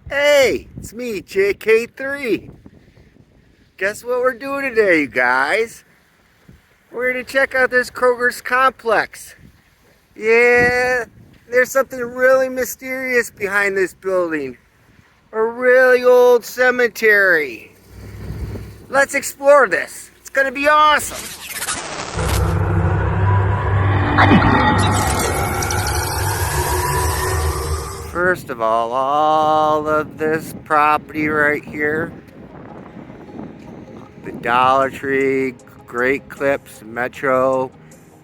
Hey, it's me, JK3. Guess what we're doing today, you guys? We're going to check out this Kroger's complex. Yeah, there's something really mysterious behind this building. A really old cemetery. Let's explore this. It's going to be awesome. First of all of this property right here, the Dollar Tree, Great Clips, Metro,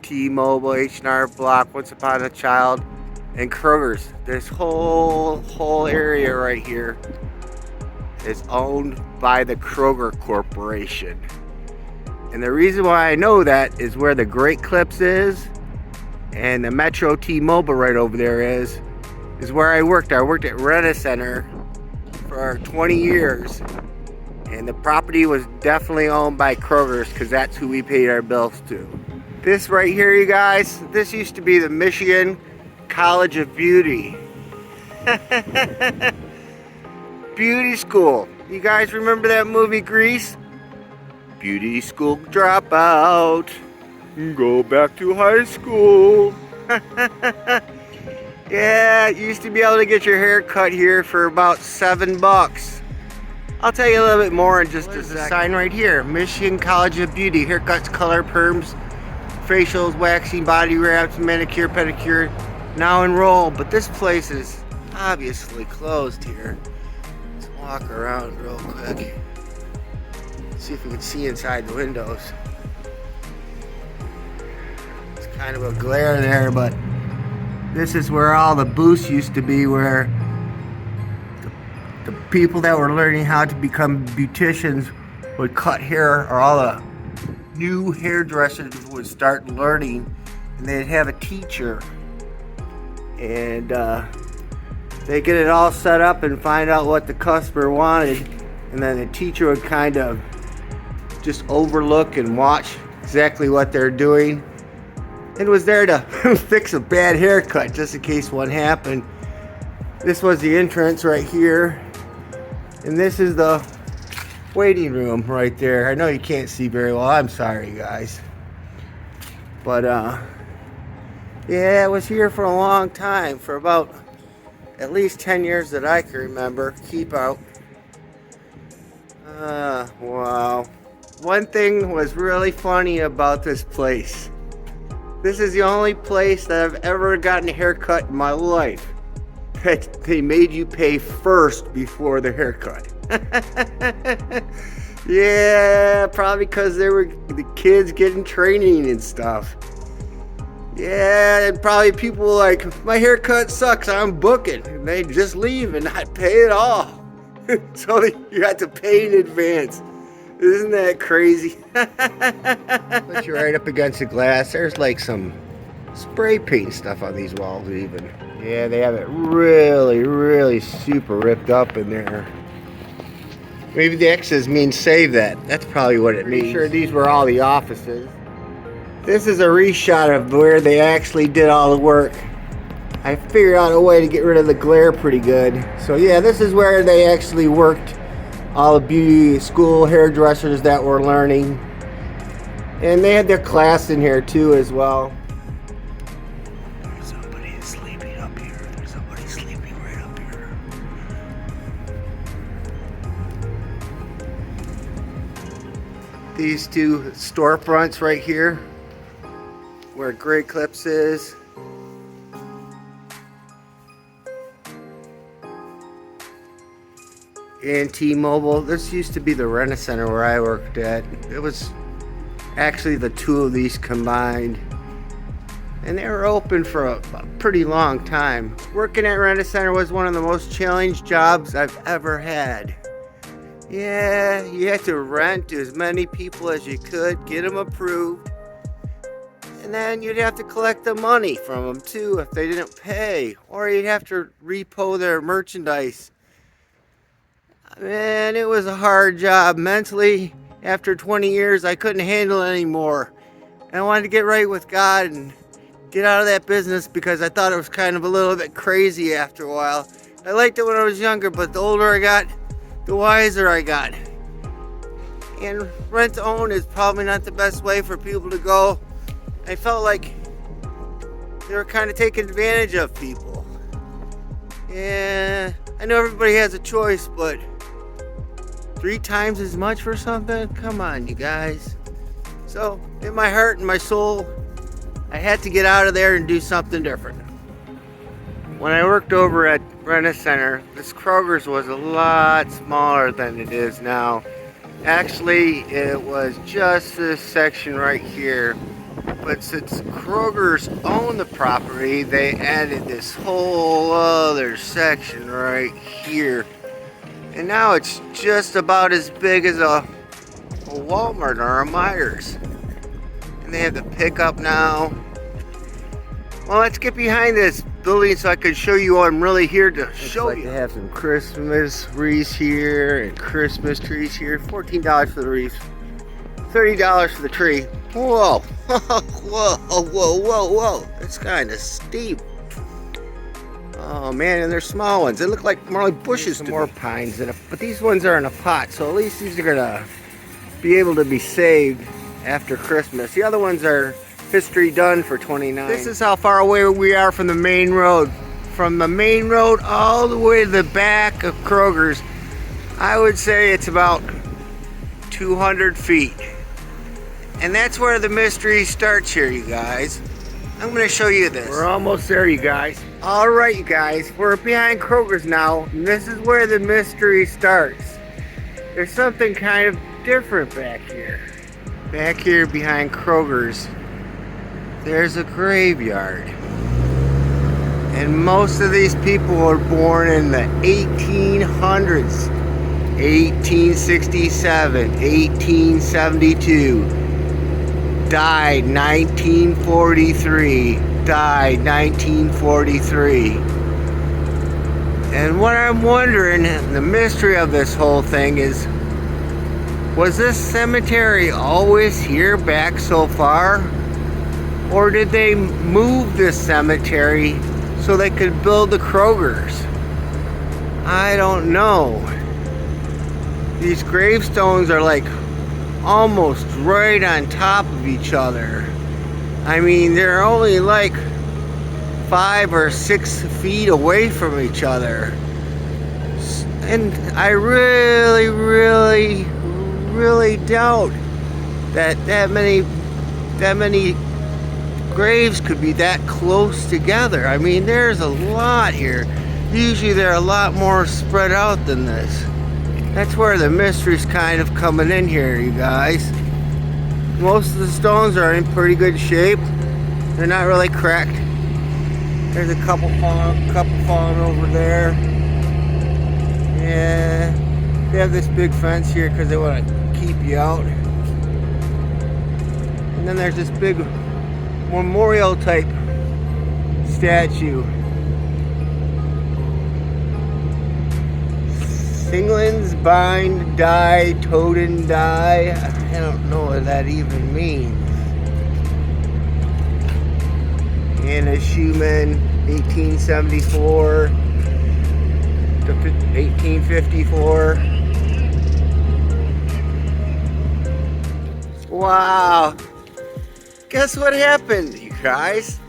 T-Mobile, H&R Block, Once Upon a Child, and Kroger's. This whole area right here is owned by the Kroger Corporation. And the reason why I know that is where the Great Clips is and the Metro T-Mobile right over there is where I worked. I worked at Rent-A-Center for 20 years. And the property was definitely owned by Kroger's because that's who we paid our bills to. This right here, you guys, this used to be the Michigan College of Beauty. Beauty school. You guys remember that movie Grease? Beauty school dropout. Go back to high school. Yeah, you used to be able to get your hair cut here for about $7. I'll tell you a little bit more in just a second. Sign right here, Michigan College of Beauty. Haircuts, color, perms, facials, waxing, body wraps, manicure, pedicure. Now enroll, but this place is obviously closed here. Let's walk around real quick. See if we can see inside the windows. It's kind of a glare there, but this is where all the booths used to be, where the people that were learning how to become beauticians would cut hair, or all the new hairdressers would start learning, and they'd have a teacher, and they get it all set up and find out what the customer wanted, and then the teacher would kind of just overlook and watch exactly what they're doing, and was there to fix a bad haircut just in case one happened. This was the entrance right here, and this is the waiting room right there. I know you can't see very well. I'm sorry, guys. But yeah, I was here for a long time, for about at least 10 years that I can remember. Keep out. Wow. One thing was really funny about this place. This is the only place that I've ever gotten a haircut in my life that they made you pay first before the haircut. Yeah, probably because they were the kids getting training and stuff. Yeah, and probably people were like, my haircut sucks, I'm booking. And they just leave and not pay at all. So you had to pay in advance. Isn't that crazy? Put you right up against the glass. There's like some spray paint stuff on these walls even. Yeah, they have it really super ripped up in there. Maybe the X's mean save that. That's probably what it means. Sure, these were all the offices. This is a reshot of where they actually did all the work. I figured out a way to get rid of the glare pretty good. So yeah, this is where they actually worked. All the beauty school hairdressers that were learning. And they had their class in here too as well. Somebody is sleeping up here. There's somebody sleeping right up here. These two storefronts right here, where Great Clips is. And T-Mobile. This used to be the Rent-A-Center where I worked at. It was actually the two of these combined. And they were open for a pretty long time. Working at Rent-A-Center was one of the most challenging jobs I've ever had. Yeah, you had to rent to as many people as you could, get them approved. And then you'd have to collect the money from them too if they didn't pay. Or you'd have to repo their merchandise. Man, it was a hard job. Mentally, after 20 years, I couldn't handle it anymore. And I wanted to get right with God and get out of that business because I thought it was kind of a little bit crazy after a while. I liked it when I was younger, but the older I got, the wiser I got. And rent to own is probably not the best way for people to go. I felt like they were kind of taking advantage of people. Yeah, I know everybody has a choice, but 3 times as much for something? Come on, you guys. So, in my heart and my soul, I had to get out of there and do something different. When I worked over at Rent Center, this Kroger's was a lot smaller than it is now. Actually, it was just this section right here. But since Kroger's own the property, they added this whole other section right here. And now it's just about as big as a Walmart or a Myers. And they have the pickup now. Well, let's get behind this building so I can show you what I'm really here to show you. They have some Christmas wreaths here and Christmas trees here. $14 for the wreath, $30 for the tree. Whoa, whoa, whoa, whoa, whoa. That's kind of steep. Oh man, and they're small ones. They look like more like bushes to me. More pines, but these ones are in a pot, so at least these are gonna be able to be saved after Christmas. The other ones are history done for 29. This is how far away we are from the main road. From the main road all the way to the back of Kroger's, I would say it's about 200 feet. And that's where the mystery starts here, you guys. I'm gonna show you this. We're almost there, you guys. All right, you guys, we're behind Kroger's now, and this is where the mystery starts. There's something kind of different back here. Back here behind Kroger's, there's a graveyard. And most of these people were born in the 1800s. 1867, 1872. Died 1943. Died 1943. And what I'm wondering, the mystery of this whole thing is, was this cemetery always here back so far? Or did they move this cemetery so they could build the Kroger's? I don't know. These gravestones are like almost right on top of each other. I mean, they're only like 5 or 6 feet away from each other. And I really, really, really doubt that many graves could be that close together. I mean, there's a lot here. Usually they're a lot more spread out than this. That's where the mystery's kind of coming in here, you guys. Most of the stones are in pretty good shape. They're not really cracked. There's a couple falling over there. Yeah, they have this big fence here because they want to keep you out. And then there's this big memorial type statue. Singlins, bind, die, Toten, die. I don't know what that even means. Anna Schumann, 1874 to 1854. Wow. Guess what happened, you guys?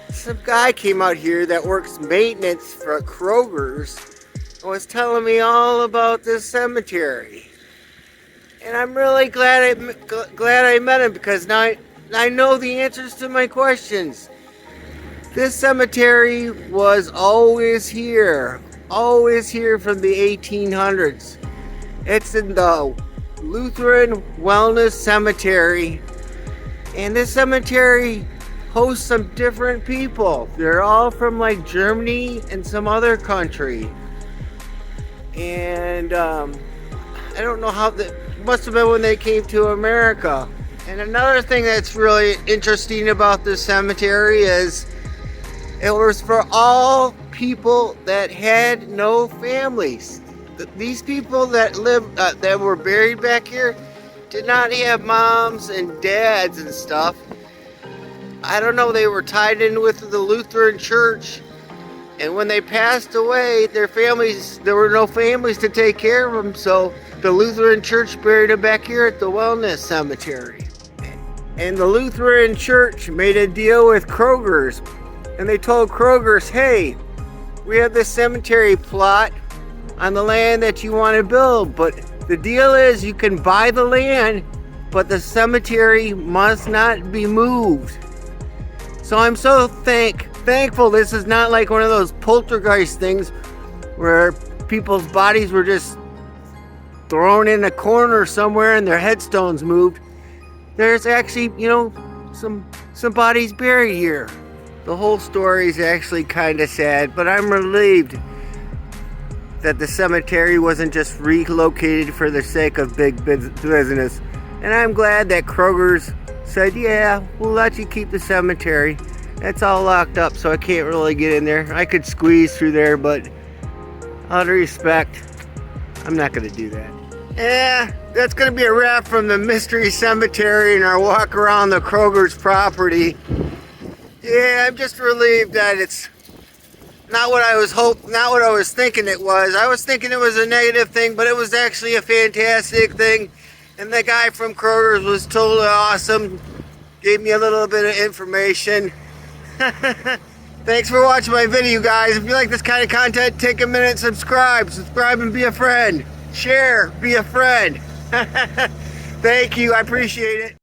Some guy came out here that works maintenance for Kroger's and was telling me all about this cemetery. And I'm really glad I met him, because now I know the answers to my questions. This cemetery was always here from the 1800s. It's in the Lutheran Wellness Cemetery. And this cemetery hosts some different people. They're all from like Germany and some other country. And I don't know how must have been when they came to America. And another thing that's really interesting about this cemetery is it was for all people that had no families. These people that lived, that were buried back here, did not have moms and dads and stuff. I don't know, they were tied in with the Lutheran Church, And when they passed away, there were no families to take care of them, so the Lutheran Church buried them back here at the Wellness Cemetery. And the Lutheran Church made a deal with Kroger's, and they told Kroger's, hey, we have this cemetery plot on the land that you want to build, but the deal is you can buy the land, but the cemetery must not be moved. So I'm so thankful this is not like one of those poltergeist things where people's bodies were just thrown in a corner somewhere and their headstones moved. There's actually, some bodies buried here. The whole story is actually kind of sad, but I'm relieved that the cemetery wasn't just relocated for the sake of big business. And I'm glad that Kroger's said, yeah, we'll let you keep the cemetery. It's all locked up, so I can't really get in there. I could squeeze through there, but out of respect, I'm not going to do that. Yeah, that's going to be a wrap from the Mystery Cemetery and our walk around the Kroger's property. Yeah, I'm just relieved that it's not what I was thinking it was. I was thinking it was a negative thing, but it was actually a fantastic thing. And the guy from Kroger's was totally awesome. Gave me a little bit of information. Thanks for watching my video, guys. If you like this kind of content, take a minute, subscribe and be a friend. Share, be a friend. Thank you, I appreciate it.